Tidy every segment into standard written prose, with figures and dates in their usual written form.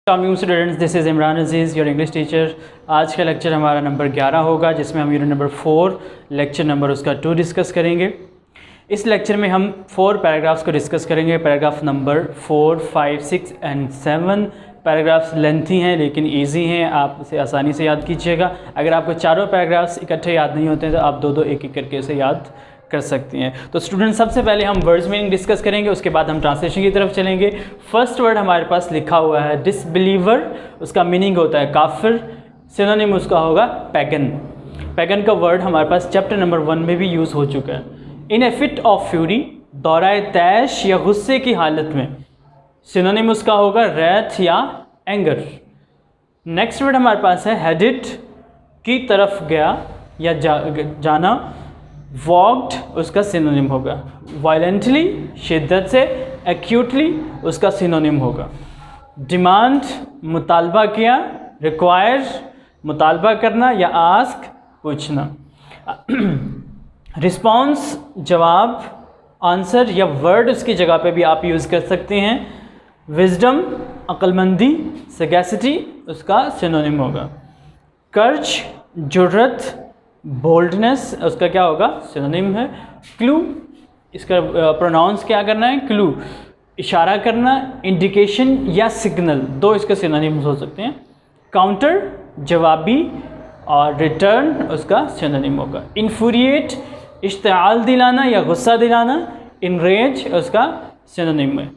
Students, this is Imran Aziz, your English teacher. आज का lecture हमारा नंबर 11 होगा, जिसमें हम यूनिट नंबर 4 लेक्चर नंबर उसका 2 डिस्कस करेंगे। इस लेक्चर में हम 4 पैराग्राफ्स को डिस्कस करेंगे। Paragraph number 4, 5, 6 and 7। Paragraphs lengthy हैं लेकिन इजी हैं, आप इसे आसानी से याद कीजिएगा। अगर आपको चारों पैराग्राफ्स इकट्ठे याद नहीं होते हैं तो आप दो एक करके इसे याद कर सकती हैं। तो स्टूडेंट, सबसे पहले हम वर्ड्स मीनिंग डिस्कस करेंगे, उसके बाद हम ट्रांसलेशन की तरफ चलेंगे। फर्स्ट वर्ड हमारे पास लिखा हुआ है डिसबिलीवर, उसका मीनिंग होता है काफिर। सिनोनिम उसका होगा पैगन। पैगन का वर्ड हमारे पास चैप्टर नंबर 1 में भी यूज़ हो चुका है। इन ए फिट ऑफ फ्यूरी, दौराए तैश या गुस्से की हालत में। सिनोनिम उसका होगा रैथ या एंगर। नेक्स्ट वर्ड हमारे पास है हेडेड, की तरफ गया या जाना। वॉक्ड उसका सिनोनिम होगा वायलेंटली, शिद्दत से। एक्यूटली उसका सिनोनिम होगा डिमांड, मुतालबा किया। रिक्वायर मुतालबा करना या आस्क पूछना। रिस्पॉन्स जवाब, आंसर या वर्ड उसकी जगह पे भी आप यूज़ कर सकते हैं। विजडम अक्लमंदी, सगैसिटी उसका सिनोनिम होगा। कर्ज जुर्रत, बोल्डनेस उसका क्या होगा सिनोनिम है। क्लू, इसका प्रोनाउंस क्या करना है, क्लू इशारा करना। इंडिकेशन या सिग्नल, दो इसके सिनोनिम्स हो सकते हैं। काउंटर जवाबी, और रिटर्न उसका सिनोनिम होगा। इन्फ्यूरिएट इश्तिआल दिलाना या गुस्सा दिलाना। इनरेज उसका सिनोनिम है।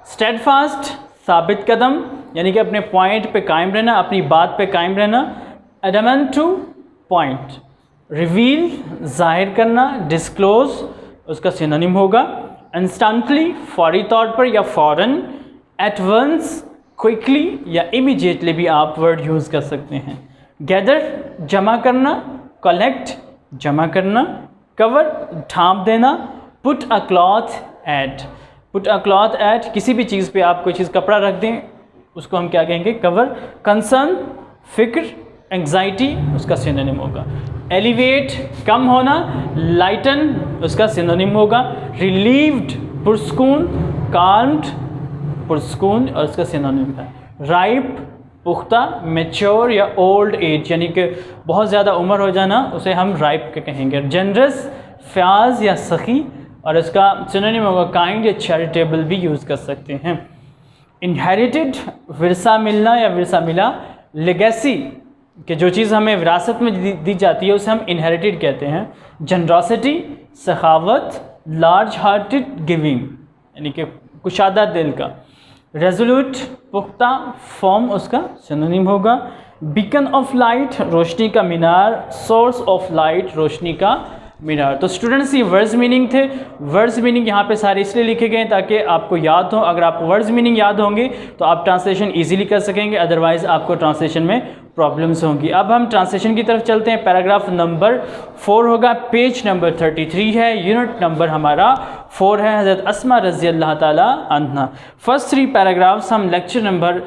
स्टेडफास्ट साबित कदम, यानी कि अपने पॉइंट पे कायम रहना, अपनी बात पे कायम रहना। Adamant two point. रिवील जाहिर करना। डिस्क्लोज उसका सिनोनिम होगा। इंस्टेंटली फौरी तौर पर या फ़ौरन। एट वंस क्विकली या इमीडिएटली भी आप वर्ड यूज़ कर सकते हैं। गैदर जमा करना। कलेक्ट जमा करना। कवर ढांप देना। Put a cloth at. Put a cloth at, किसी भी चीज़ पे आप कोई चीज़ कपड़ा रख दें उसको हम क्या कहेंगे, कवर। कंसर्न फिक्र। एंग्जाइटी उसका सिनोनिम होगा। एलिवेट कम होना। लाइटन उसका सिनोनिम होगा। रिलीव्ड पुरस्कून। काल्म्ड पुरस्कून और उसका सिनोनिम है। राइप पुख्ता। मैच्योर या ओल्ड एज, यानी कि बहुत ज़्यादा उम्र हो जाना, उसे हम राइप के कहेंगे। जनरस फ्याज या सखी, और इसका सिनोनिम होगा काइंड या चैरिटेबल भी यूज़ कर सकते हैं। इनहेरिटेड विरसा मिलना या विरसा मिला। लेगेसी, कि जो चीज़ हमें विरासत में दी जाती है उसे हम इनहेरिटेड कहते हैं। जनरॉसिटी सखावत। लार्ज हार्टेड गिविंग, यानी कि कुशादा दिल का। रेजोल्यूट पुख्ता। फॉर्म उसका सिनोनिम होगा। बीकन ऑफ लाइट रोशनी का मीनार। सोर्स ऑफ लाइट रोशनी का मीनार। तो स्टूडेंट्स, ये वर्ड्स मीनिंग थे। वर्ड्स मीनिंग यहाँ पे सारे इसलिए लिखे गए ताकि आपको याद हो। अगर आपको वर्ड्स मीनिंग याद होंगे तो आप ट्रांसलेशन इजीली कर सकेंगे, अदरवाइज़ आपको ट्रांसलेशन में प्रॉब्लम्स होंगी। अब हम ट्रांसलेशन की तरफ चलते हैं। पैराग्राफ नंबर 4 होगा, पेज नंबर 33 है, यूनिट नंबर हमारा 4 है। हज़रत अस्मा रज़ी अल्लाह ताला अन्हा। फर्स्ट 3 पैराग्राफ्स हम लेक्चर नंबर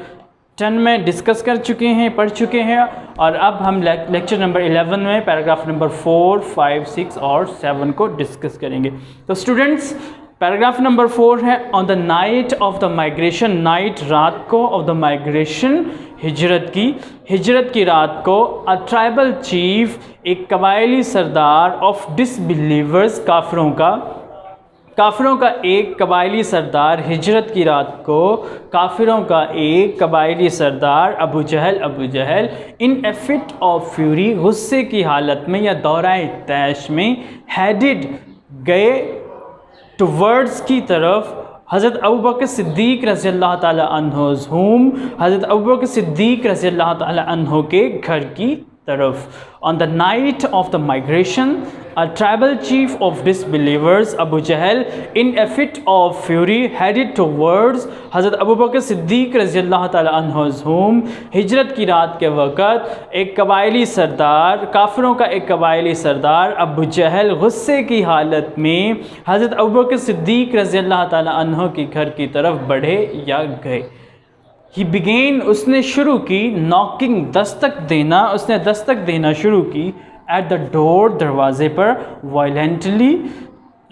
10 में डिस्कस कर चुके हैं, पढ़ चुके हैं, और अब हम लेक्चर नंबर 11 में पैराग्राफ नंबर 4, 5, 6 और 7 को डिस्कस करेंगे। तो स्टूडेंट्स, पैराग्राफ नंबर 4 है on the night of the migration. Night रात को, ऑफ द माइग्रेशन हिजरत की रात को। अ ट्राइबल चीफ एक कबायली सरदार। ऑफ डिसबिलीवर्स काफिरों का एक कबायली सरदार। हिजरत की रात को काफिरों का एक कबायली सरदार। अबू जहल इन ए फिट ऑफ फ्यूरी, गुस्से की हालत में या दौराए तैश में। हेडेड गए, टुवर्ड्स की तरफ। हज़रत अबू बकर सिद्दीक़ रज़ी अल्लाह ताला अन्हुज़ होम, हज़रत अबू बकर सिद्दीक़ रज़ी अल्लाह ताला अन्हु के घर की तरफ। On the night of the migration, a tribal chief of disbelievers Abu Jahl in A fit of fury headed towards हज़रत अबू बकर सिद्दीक़ रज़ी अल्लाह ताला अन्हुज़ होम। हिजरत की रात के वक़्त एक कबायली सरदार, काफिरों का एक कबायली सरदार अबू जहल गुस्से की हालत में हज़रत अबू बकर सिद्दीक़ रज़ी अल्लाह ताला अन्हु के घर की तरफ बढ़े या गए। ही बिगेन उसने शुरू की। नॉकिंग दस्तक देना शुरू की। एट द डोर दरवाजे पर। वायलेंटली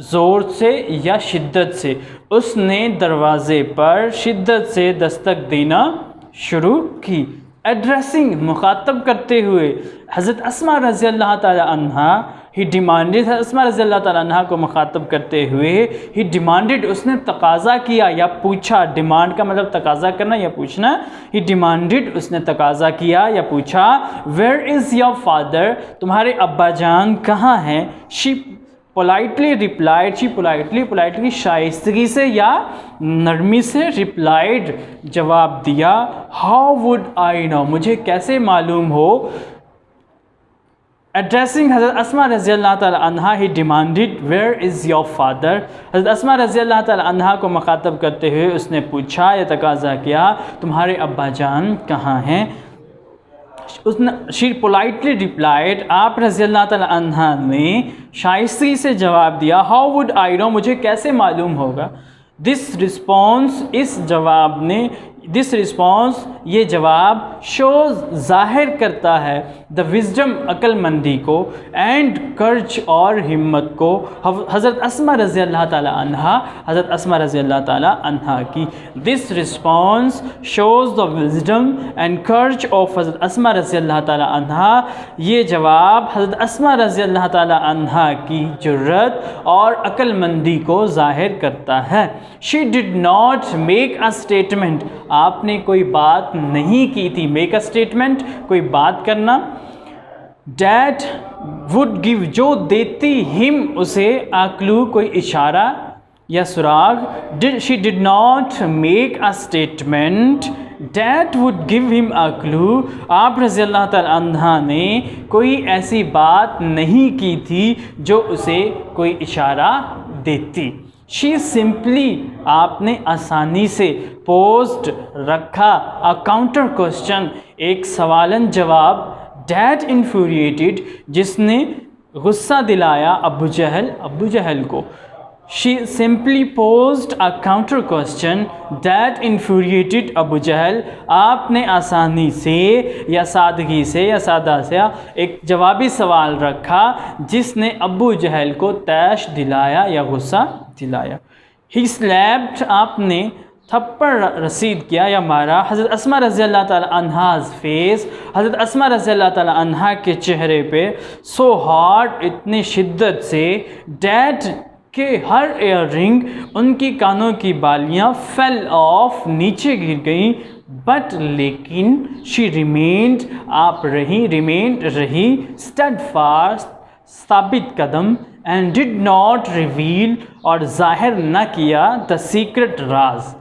ज़ोर से या शिद्दत से। उसने दरवाज़े पर शिद्दत से दस्तक देना शुरू की। एड्रेसिंग मुखातब करते हुए हज़रत अस्मा रज़ी अल्लाह ताला अन्हा ही डिमांडेड, अस्मा रज़ी अल्लाह ताला अन्हा को मुखातब करते हुए ही डिमांडेड, उसने तकाज़ा किया या पूछा। डिमांड का मतलब तकाज़ा करना या पूछना। ही डिमांडेड, उसने तकाज़ा किया या पूछा, वेयर इज़ योर फादर, तुम्हारे अब्बा जान कहाँ हैं। She politely replied, she politely शाइस्तगी से या नरमी से रिप्लाइड जवाब दिया, हाउ वुड आई नो, मुझे कैसे मालूम हो। एड्रेसिंग हज़रत अस्मा रज़ी अल्लाह ताला अन्हा he demanded where is your father, Hazrat Asma रज़ी अल्लाह ताला अन्हा को मुखातब करते हुए उसने पूछा या तकाज़ा किया, तुम्हारे अब्बा जान कहाँ हैं। उसने शी पोलाइटली रिप्लाइड, आप रज़ी अल्लाह ताला अन्हा ने शाइस्तगी से जवाब दिया, हाउ वुड आई नो, मुझे कैसे मालूम होगा। दिस रिस्पॉन्स, इस जवाब ने, दिस रिस्पॉन्स, ये जवाब शोज़ ज़ाहिर करता है द विज़डम, अक्लमंदी को, एंड कर्ज और हिम्मत को, हज़रत अस्मा रज़ी अल्लाह ताला अन्हा, हज़रत अस्मा रज़ी अल्लाह ताला अन्हा की। This response shows the wisdom and कर्ज ऑफ हज़रत अस्मा रज़ी अल्लाह ताला अन्हा, ये जवाब हज़रत अस्मा रज़ी अल्लाह ताला अन्हा की जुर्रत और अक्लमंदी को ज़ाहिर करता है। She did not make a statement, आपने कोई बात नहीं की थी। मेक अ स्टेटमेंट, कोई बात करना। डैट वुड गिव, जो देती, हिम, उसे, आ क्लू, कोई इशारा या सुराग। She did not make a statement that would give him a clue, आप रज़ी अल्लाह ताला अन्हा ने कोई ऐसी बात नहीं की थी जो उसे कोई इशारा देती। शी सिंपली, आपने आसानी से, पोस्ट, रखा, अ काउंटर क्वेश्चन, एक सवालन जवाब, डैट इन्फ्यूरिएटेड, जिसने गुस्सा दिलाया अबू जहल को। She simply posed a counter question that infuriated Abu Jahl, आपने आसानी से या सादगी से या सादा से एक जवाबी सवाल रखा जिसने अबू जहल को तैश दिलाया या गुस्सा दिलाया। ही स्लैप्ड, आपने थप्पड़ रसीद किया या मारा, हज़रत अस्मा रज़ी अल्लाह ताला अन्हाज़ फेस, हज़रत अस्मा रज़ी अल्लाह ताला अन्हा के चेहरे पे, सो हार्ड, इतनी शिद्दत से, डैट के हर एयर रिंग, उनकी कानों की बालियाँ, फेल ऑफ, नीचे गिर गईं, बट लेकिन, शी रिमेंड, आप रही, रिमेंड रही, स्टेडफास्ट, साबित कदम, एंड डिड नॉट रिवील, और जाहिर न किया, the secret Raj.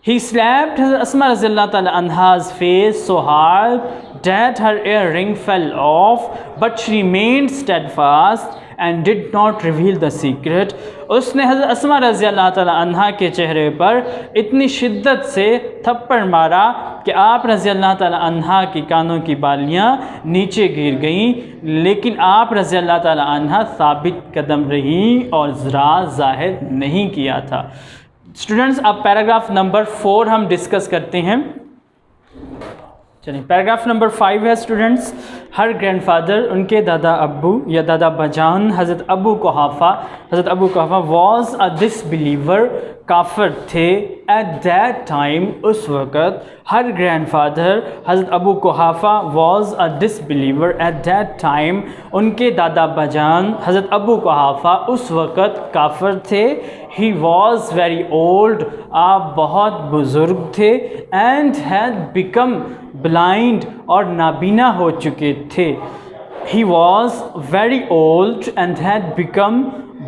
He slapped Asma Razillah Ta'ala Anha's face so hard that her earring fell off, but she remained steadfast and did not reveal the secret. उसने हज़रत Asma रज़ी अल्लाह ताला अन्हा के चेहरे पर इतनी शिद्दत से थप्पड़ मारा कि आप रज़ी अल्लाह ताला अन्हा की कानों की बालियाँ नीचे गिर गईं, लेकिन आप रज़ी अल्लाह ताला अन्हा साबित कदम रही और राज ज़ाहिर नहीं किया था। स्टूडेंट्स, अब पैराग्राफ नंबर 4 हम डिस्कस करते हैं। चलिए, पैराग्राफ नंबर 5 है स्टूडेंट्स। हर ग्रैंडफादर, उनके दादा अब्बू या दादा बजान, हज़रत Abu Quhafa was a disbeliever, काफिर थे। एट दैट टाइम, उस वक़्त। Her grandfather, Hazrat Abu Quhafa was a disbeliever at that time, उनके दादा बजान हज़रत अबू कुहाफ़ा उस वक़्त काफिर थे। ही वॉज वेरी ओल्ड, आप बहुत बुज़ुर्ग थे। एंड हैड बिकम ब्लाइंड, और नाबीना हो चुके थे। He was very old and had become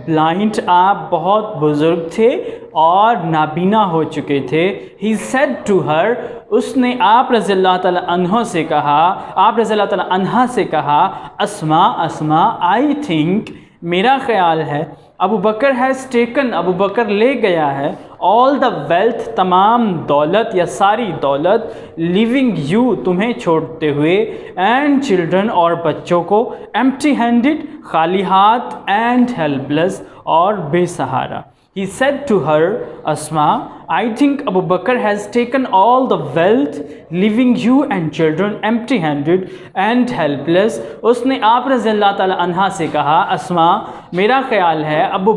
blind, आप बहुत बुज़ुर्ग थे और नाबीना हो चुके थे। ही सेड टू हर, उसने आप रज़ी अल्लाह ताला अन्हा से कहा, आप रज़ी अल्लाह ताला अन्हा से कहा, अस्मा, आई थिंक, मेरा ख्याल है, अबू बकर हैज़ टेकन, अबू बकर ले गया है, ऑल द वेल्थ, तमाम दौलत या सारी दौलत, लिविंग यू, तुम्हें छोड़ते हुए, एंड चिल्ड्रन, और बच्चों को, एम्प्टी हैंडेड, खाली हाथ, एंड हेल्पलेस, और बेसहारा। He said to her, Asma, I think Abu Bakr has taken all the wealth, leaving you and children empty-handed and helpless. उसने आप रज़ी अल्लाह ताला अन्हा से कहा, अस्मा, मेरा ख्याल है अबू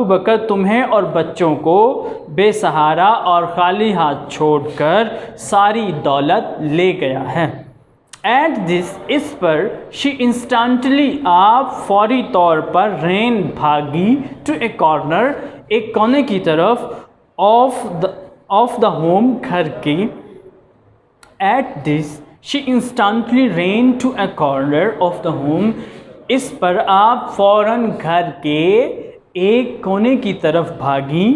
बकर तुम्हें और बच्चों को बेसहारा और खाली हाथ छोड़कर सारी दौलत ले गया है। एट दिस, इस पर, शी इंस्टेंटली, आप फौरी तौर पर रेन भागी टू ए कॉर्नर, एक कोने की तरफ ऑफ द होम, घर की। At this, she instantly ran to a corner of the home, इस पर आप फौरन घर के एक कोने की तरफ भागी।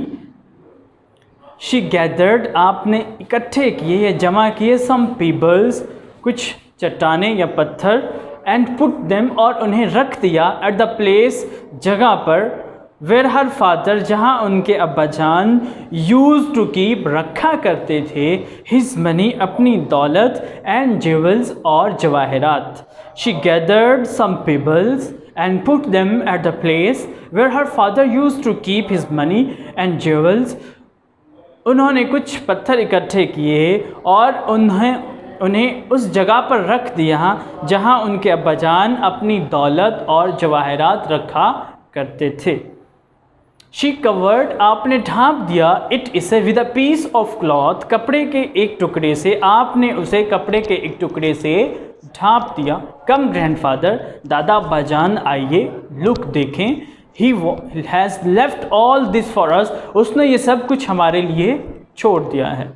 शी गैदर्ड, आपने इकट्ठे किए या जमा किए, सम पीबल्स, कुछ चट्टाने या पत्थर, एंड पुट देम, और उन्हें रख दिया, एट द प्लेस, जगह पर, वेयर हर फादर, जहाँ उनके अब्बा जान, यूज टू कीप, रखा करते थे, हिज मनी, अपनी दौलत, एंड ज्वेल्स, और जवाहरात। She gathered some pebbles and put them at the place where her father used to keep his money and jewels, उन्होंने कुछ पत्थर इकट्ठे किए और उन्हें उस जगह पर रख दिया जहां उनके अब्बाजान अपनी दौलत और जवाहरात रखा करते थे। शी कवर्ड, आपने ढाँप दिया, इट इसे, with a piece of cloth, कपड़े के एक टुकड़े से, आपने उसे कपड़े के एक टुकड़े से ढाँप दिया। कम ग्रैंडफादर, दादा अब्बाजान आइए, लुक देखें, he has left all this for us, उसने ये सब कुछ हमारे लिए छोड़ दिया है।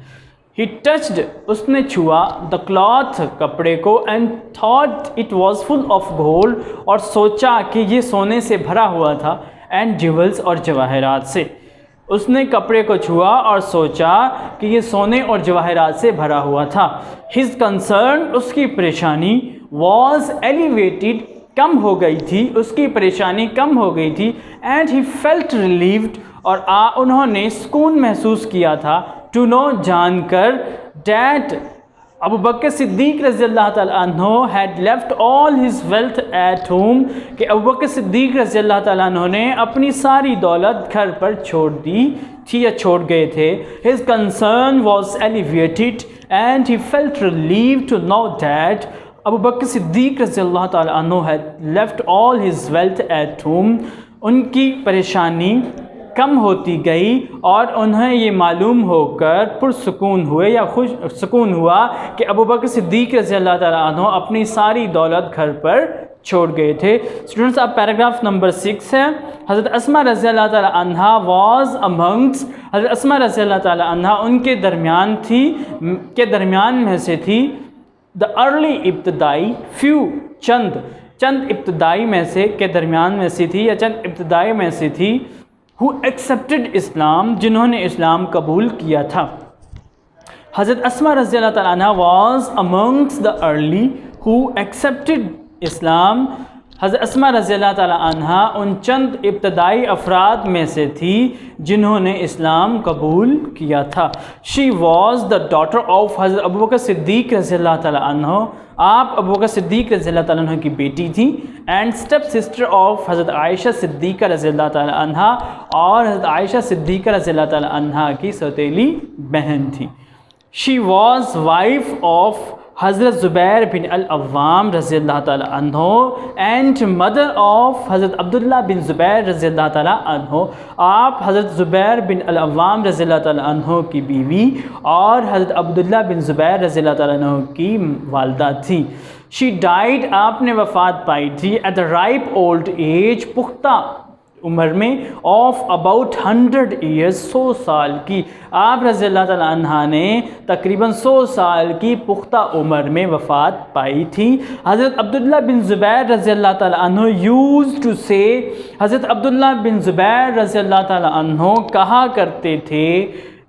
He touched, उसने छुआ, the cloth, कपड़े को, and thought it was full of gold, और सोचा कि ये सोने से भरा हुआ था, and jewels, और जवाहरात से। उसने कपड़े को छुआ और सोचा कि ये सोने और जवाहरात से भरा हुआ था। His concern, उसकी परेशानी, was elevated, कम हो गई थी, उसकी परेशानी कम हो गई थी, and he felt relieved, और उन्होंने सुकून महसूस किया था, टू नो, जानकर, डैट, अबू बकर सिद्दीक रज़ी अल्लाह ताला अन्हु had left all his wealth at home, कि अबू बकर सिद्दीक रज़ी अल्लाह ताला अन्हु ने अपनी सारी दौलत घर पर छोड़ दी थी या छोड़ गए थे। His concern was elevated and he felt relieve to know that Abu Bakr Siddiq रज़ी अल्लाह ताला अन्हु had left all his wealth at home, उनकी परेशानी कम होती गई और उन्हें ये मालूम होकर पुरसुकून हुए या खुश सुकून हुआ कि अबू बकर सिद्दीक रज़ी अल्लाह ताला अन्हु अपनी सारी दौलत घर पर छोड़ गए थे। स्टूडेंट्स, अब पैराग्राफ नंबर 6 है। हज़रत अस्मा रज़ी अल्लाह ताला अन्हा वाज अमंग्स, हज़रत अस्मा रज़ी अल्लाह ताला अन्हा उनके दरमियान थी, के दरमियान में से थी, द अर्ली इब्तदाई, फ्यू, चंद इब्तदाई में से, के दरमियान में से थी या चंद इब्तदाई में से थी, हु एक्सेप्टेड इस्लाम, जिन्होंने इस्लाम कबूल किया था। हज़रत अस्मा रज़ी अल्लाह ताला अन्हा was amongst the early who accepted Islam, Hazrat Asma रज़ी अल्लाह ताला अन्हा उन चंद इब्तदाई अफराद में से थी जिन्होंने इस्लाम कबूल किया था। She was the daughter of हज़रत अबू बकर सिद्दीक रज़ी अल्लाह ताला अन्हु, आप अबू बकर सिद्दीक रज़ी अल्लाह ताला अन्हु की बेटी थी, एंड स्टेप सिस्टर ऑफ हज़रत आयशा सिद्दीक़ा रज़ी अल्लाह ताला अन्हा, और हज़रत आयशा सिद्दीक़ा रज़ी अल्लाह ताला अन्हा की सौतेली बहन थी। शी वाज वाइफ ऑफ हज़रत ज़ुबैर बिन अल-अव्वाम रज़ी अल्लाह ताला अन्हो, एंड मदर ऑफ हज़रत अब्दुल्ला बिन ज़ुबैर रज़ी अल्लाह ताला अन्हो, आप हज़रत ज़ुबैर बिन अल-अव्वाम रज़ी अल्लाह ताला अन्हो की बीवी और हज़रत अब्दुल्ला बिन ज़ुबैर रज़ी अल्लाह ताला अन्हो की वालदा थी। शी डाइड, आपने वफ़ात पाई थी, at the ripe old age, पुख्ता उम्र में, ऑफ अबाउट 100 ईयर्स, 100 साल की, आप रज़ी अल्लाह ताला अन्हा ने तकरीबन 100 साल की पुख्ता उम्र में वफ़ात पाई थी। हज़रत अब्दुल्ला बिन ज़ुबैर रज़ी अल्लाह ताला अन्हु यूज़ टू से, हज़रत अब्दुल्ला बिन ज़ुबैर रज़ी अल्लाह ताला अन्हु कहा करते थे,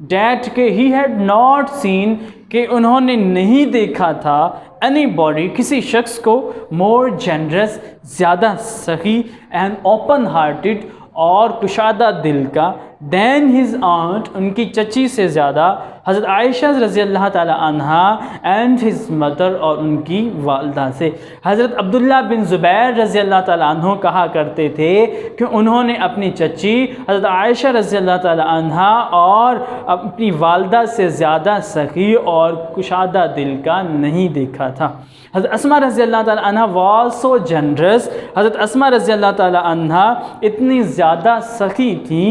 डैट के ही हैड नॉट सीन, कि उन्होंने नहीं देखा था, एनी बॉडी, किसी शख्स को, मोर जनरस, ज़्यादा सही, एंड ओपन हार्टेड, और कुशादा दिल का, दैन हिज आंट, उनकी चची से ज़्यादा, हज़रत आयशा रज़ी अल्लाह ताला अन्हा एंड हिज मदर, और उनकी वालदा से। हज़रत अब्दुल्ला बिन ज़ुबैर रज़ी अल्लाह ताला अन्हो कहा करते थे कि उन्होंने अपनी चची हज़रत आयशा रज़ी अल्लाह ताला अन्हा और अपनी वालदा से ज़्यादा सखी और कुशादा दिल का नहीं देखा था। हज़रत अस्मा रज़ी अल्लाह ताला अन्हा वाज सो जनरस, हज़रत अस्मा रज़ी अल्लाह ताला अन्हा इतनी ज़्यादा सखी थी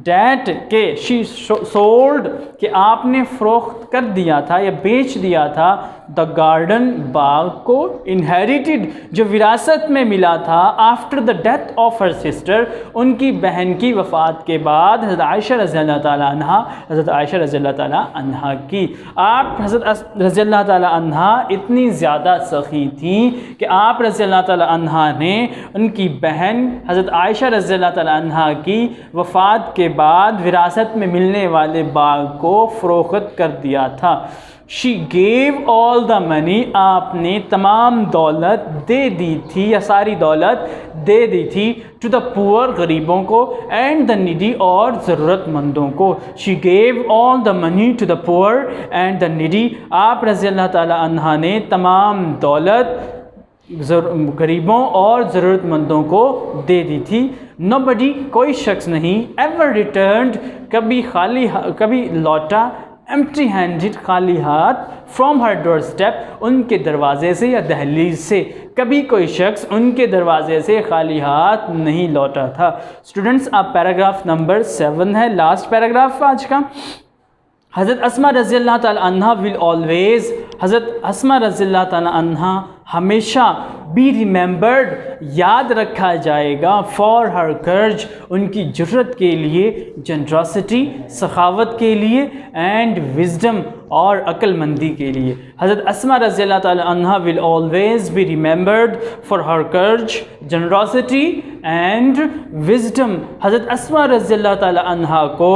डैट के शी सोल्ड, कि आपने फ़रोख्त कर दिया था या बेच दिया था, द गार्डन, बाग को, इनहेरिटेड, जो विरासत में मिला था, after the death of her sister, उनकी बहन की वफ़ात के बाद, हज़रत आयशा रज़ी अल्लाह ताला अन्हा, हज़रत आयशा रज़ी अल्लाह ताला अन्हा की। आप हज़रत रज़ी अल्लाह ताला अन्हा इतनी ज़्यादा सखी थी कि आप रज़ी अल्लाह ताला अन्हा ने उनकी बहन हज़रत आयशा रज़ी अल्लाह ताला अन्हा की वफ़ात के बाद विरासत में मिलने वाले बाग को फ़रोख्त कर दिया था। She gave all the money, आपने तमाम दौलत दे दी थी या सारी दौलत दे दी थी, टू द पुअर, गरीबों को, एंड द नीडी, और ज़रूरतमंदों को। She gave all the money to the poor and the needy, आप रज़ी अल्लाह ताला अन्हा ने तमाम दौलत गरीबों और ज़रूरतमंदों को दे दी थी। नोबडी, कोई शख्स नहीं, एवर रिटर्न्ड, कभी लौटा, एम्प्टी हैंडेड, खाली हाथ, फ्रॉम हर डोर स्टेप, उनके दरवाजे से या दहलीज से, कभी कोई शख्स उनके दरवाजे से खाली हाथ नहीं लौटा था। स्टूडेंट्स, आप पैराग्राफ नंबर 7 है, लास्ट पैराग्राफ आज का। हज़रत अस्मा रज़ी अल्लाह ताला अन्हा विल ऑलवेज़, हज़रत अस्मा रज़ी अल्लाह ताला अन्हा हमेशा बी रिमेंबर्ड, याद रखा जाएगा, फॉर हर कर्ज, उनकी जुर्रत के लिए, जनरॉसिटी, सखावत के लिए, एंड विजडम, और अक्लमंदी के लिए। हज़रत अस्मा रज़ी अल्लाह ताला अन्हा will always be remembered for her कर्ज, जनरॉसिटी एंड विजडम, हज़रत अस्मा रज़ी अल्लाह ताला अन्हा को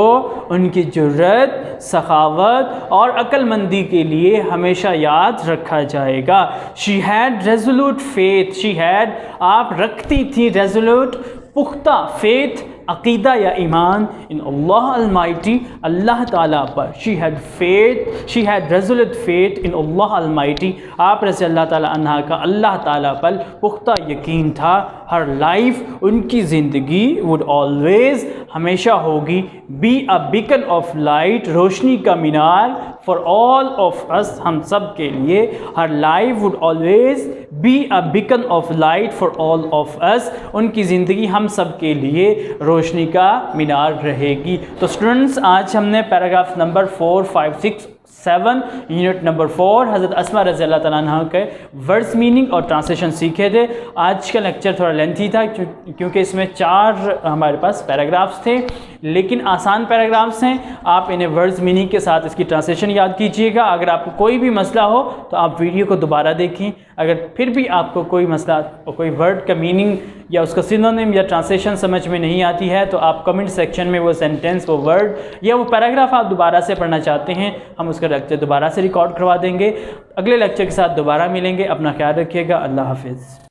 उनकी जुर्रत, सखावत और अक्लमंदी के लिए हमेशा याद रखा जाएगा। She had resolute faith, she had, आप रखती थी, रेजोल्यूट, पुख्ता, फेथ, अक़ीदा या ईमान, इन अल्लाह अलमाइटी, अल्लाह ताला पर। She had faith, she had resolute faith in Allah Almighty, आप रज़ी अल्लाह ताला अन्हा का अल्लाह ताला पर पुख्ता यकीन था। हर लाइफ, उनकी ज़िंदगी, वुड ऑलवेज़, हमेशा होगी, be a beacon of light, रोशनी का मीनार, फॉर ऑल ऑफ अस, हम सब के लिए। Her life would always be a beacon of light for all of us, उनकी ज़िंदगी हम सब के लिए रोशनी का मीनार रहेगी। तो स्टूडेंट्स, आज हमने पैराग्राफ नंबर 4, 5, 6, 7 यूनिट नंबर 4 हज़रत अस्मा रज़ी अल्लाह ताला अन्हा के वर्ड्स मीनिंग और ट्रांसलेशन सीखे थे। आज का लेक्चर थोड़ा लेंथी था क्योंकि इसमें 4 हमारे पास पैराग्राफ्स थे, लेकिन आसान पैराग्राफ्स हैं। आप इन्हें वर्ड्स मीनिंग के साथ इसकी ट्रांसलेशन याद कीजिएगा। अगर आपको कोई भी मसला हो तो आप वीडियो को दोबारा देखें। अगर फिर भी आपको कोई मसला, कोई वर्ड का मीनिंग या उसका सिनोनिम या ट्रांसलेशन समझ में नहीं आती है तो आप कमेंट सेक्शन में वो सेंटेंस, वो वर्ड या वो पैराग्राफ आप दोबारा से पढ़ना चाहते हैं, हम उसका लेक्चर दोबारा से रिकॉर्ड करवा देंगे। अगले लेक्चर के साथ दोबारा मिलेंगे। अपना ख्याल रखिएगा। अल्लाह हाफिज़।